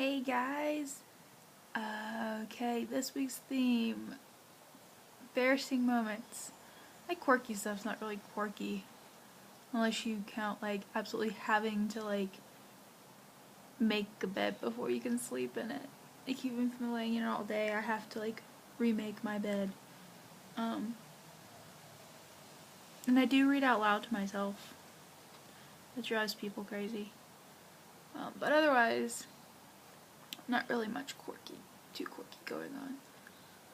Hey guys! Okay, this week's theme, embarrassing moments. Like quirky stuff's not really quirky, unless you count like absolutely having to like make a bed before you can sleep in it. Like even from laying in it all day, I have to like remake my bed. Um, and I do read out loud to myself. It drives people crazy. But otherwise, not really much too quirky going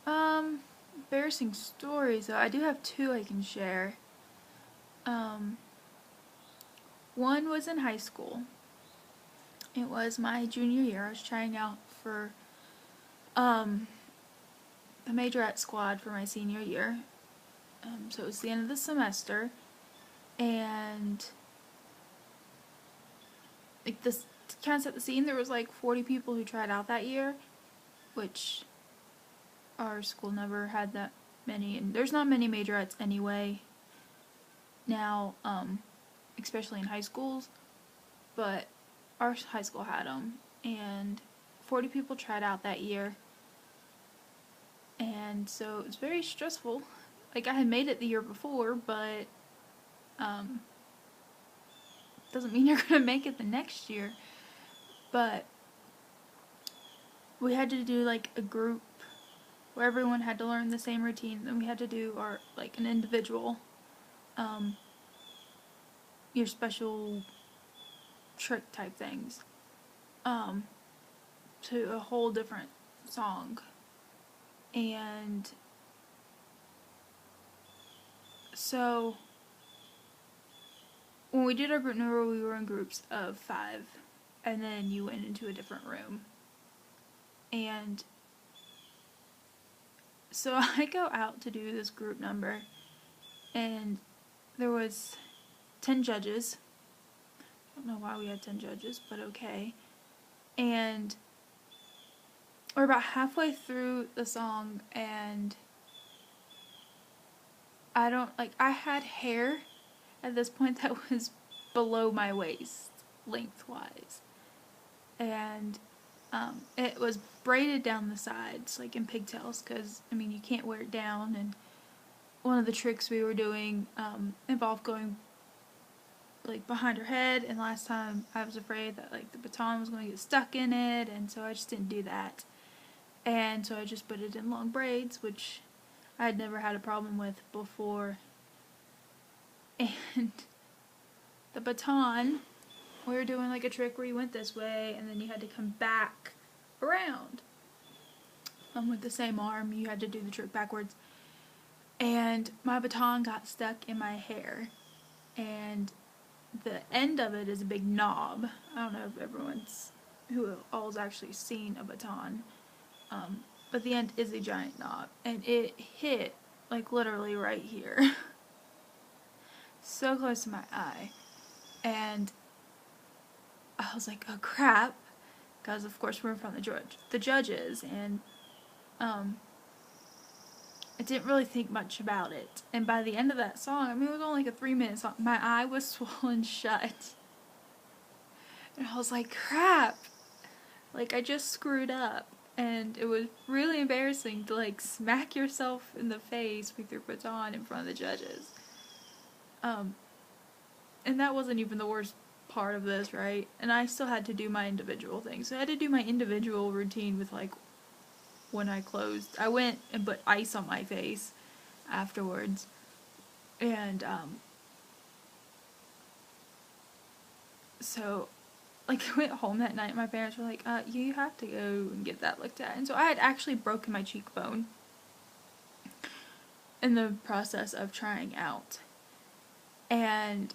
on. Embarrassing stories though. I do have two I can share. Um, One was in high school. It was my junior year. I was trying out for um, the majorette squad for my senior year. So it was the end of the semester, and like this to kind of set the scene, there was like 40 people who tried out that year, which our school never had that many, and there's not many majorettes anyway now, especially in high schools, but our high school had them, and 40 people tried out that year, and so it was very stressful. Like, I had made it the year before, but doesn't mean you're gonna make it the next year. But we had to do like a group where everyone had to learn the same routine, then we had to do our like an individual your special trick type things to a whole different song. And so when we did our group number, we were in groups of 5, and then you went into a different room. And so I go out to do this group number, and there was 10 judges. I don't know why we had 10 judges, but okay. And we're about halfway through the song, and I had hair at this point that was below my waist, lengthwise. And it was braided down the sides, like in pigtails, because, I mean, you can't wear it down. And one of the tricks we were doing involved going like behind her head, and last time I was afraid that like the baton was going to get stuck in it, and so I just didn't do that. And so I just put it in long braids, which I had never had a problem with before. And the baton, we were doing like a trick where you went this way and then you had to come back around. With the same arm, you had to do the trick backwards. And my baton got stuck in my hair. And the end of it is a big knob. I don't know if who all's actually seen a baton. But the end is a giant knob. And it hit, like, literally right here. So close to my eye. And I was like, oh crap. Because, of course, we're in front of the judges. And I didn't really think much about it. And by the end of that song, I mean, it was only like a 3-minute song, my eye was swollen shut. And I was like, crap. Like, I just screwed up. And it was really embarrassing to, like, smack yourself in the face with your baton in front of the judges. And that wasn't even the worst part of this, right? And I still had to do my individual thing. So I had to do my individual routine with, like, when I closed. I went and put ice on my face afterwards. And, so, like, I went home that night. My parents were like, you have to go and get that looked at. And so I had actually broken my cheekbone in the process of trying out. And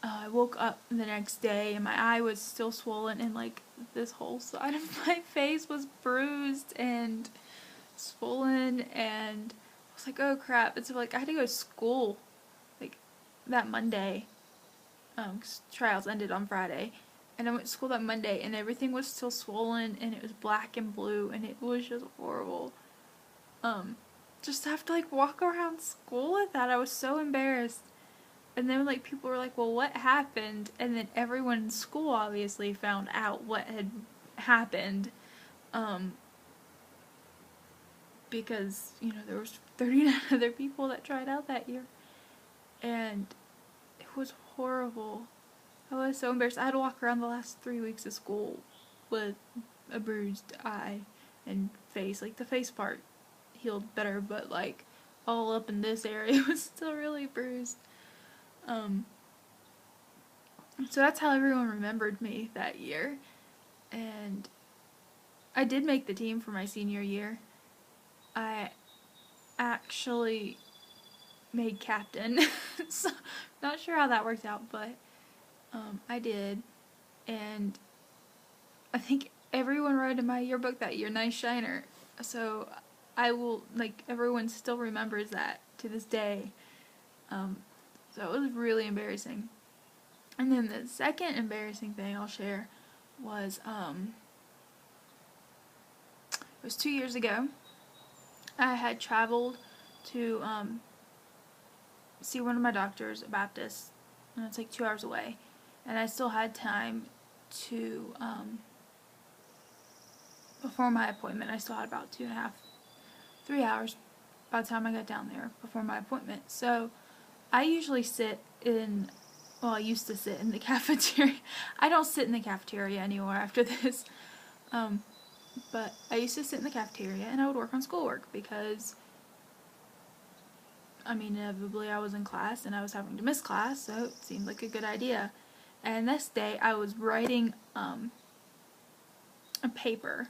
I woke up the next day and my eye was still swollen, and like this whole side of my face was bruised and swollen, and I was like, oh crap. And so like I had to go to school like that Monday, 'cause trials ended on Friday, and I went to school that Monday and everything was still swollen and it was black and blue and it was just horrible. Just to have to like walk around school with that, I was so embarrassed. And then like people were like, well, what happened? And then everyone in school obviously found out what had happened. Um, because, you know, there was 39 other people that tried out that year. And it was horrible. I was so embarrassed. I had to walk around the last 3 weeks of school with a bruised eye and face. Like, the face part healed better, but, like, all up in this area was still really bruised. So that's how everyone remembered me that year. And I did make the team for my senior year. I actually made captain. So, not sure how that worked out, but I did. And I think everyone wrote in my yearbook that year, nice shiner. So I will, like, everyone still remembers that to this day. So it was really embarrassing. And then the second embarrassing thing I'll share was, it was 2 years ago. I had traveled to see one of my doctors, a Baptist, and it's like 2 hours away. And I still had time to, before my appointment, I still had about 2.5, 3 hours by the time I got down there before my appointment. So I usually sit in, well, I used to sit in the cafeteria. I don't sit in the cafeteria anymore after this. But I used to sit in the cafeteria and I would work on schoolwork because, I mean, inevitably I was in class and I was having to miss class, so it seemed like a good idea. And this day I was writing a paper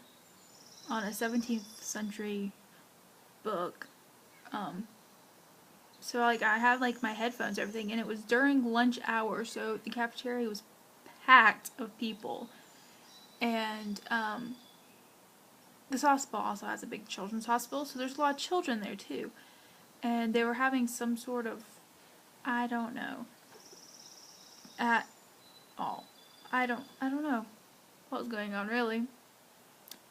on a 17th century book. So, like, I had, like, my headphones and everything, and it was during lunch hour, so the cafeteria was packed of people. And this hospital also has a big children's hospital, so there's a lot of children there too. And they were having some sort of, I don't know, at all. I don't know what was going on, really.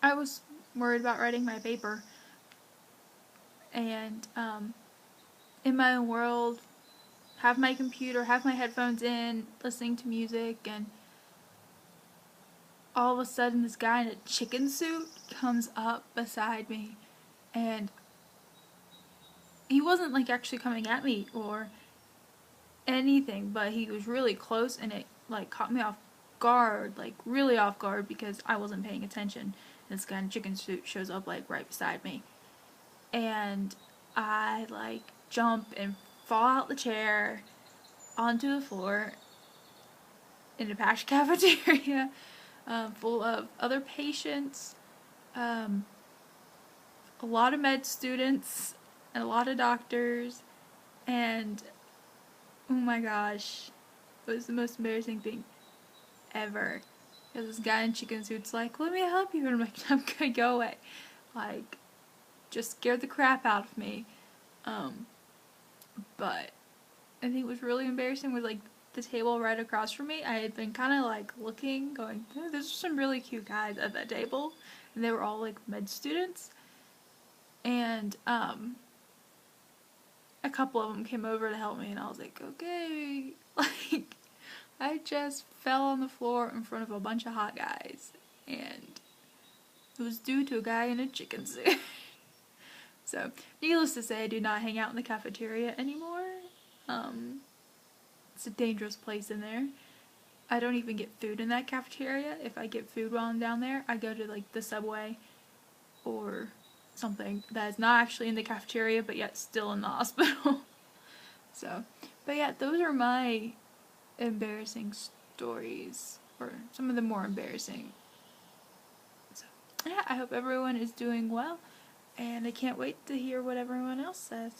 I was worried about writing my paper, and in my own world, have my computer, have my headphones in, listening to music, and all of a sudden this guy in a chicken suit comes up beside me, and he wasn't, like, actually coming at me or anything, but he was really close, and it, like, caught me off guard, like, really off guard, because I wasn't paying attention. This guy in a chicken suit shows up, like, right beside me, and I, like, jump and fall out the chair onto the floor in a packed cafeteria full of other patients, a lot of med students, and a lot of doctors, and oh my gosh, it was the most embarrassing thing ever. Because this guy in chicken suit's like, let me help you, and I'm like, I'm gonna go away. Like, just scared the crap out of me. But I think it was really embarrassing was, like, the table right across from me. I had been kind of, like, looking, going, oh, there's some really cute guys at that table, and they were all, like, med students. And a couple of them came over to help me, and I was like, okay. Like, I just fell on the floor in front of a bunch of hot guys, and it was due to a guy in a chicken suit. So, needless to say, I do not hang out in the cafeteria anymore. It's a dangerous place in there. I don't even get food in that cafeteria. If I get food while I'm down there, I go to, like, the Subway or something that is not actually in the cafeteria, but yet still in the hospital. So, but yeah, those are my embarrassing stories, or some of the more embarrassing. So, yeah, I hope everyone is doing well, and I can't wait to hear what everyone else says.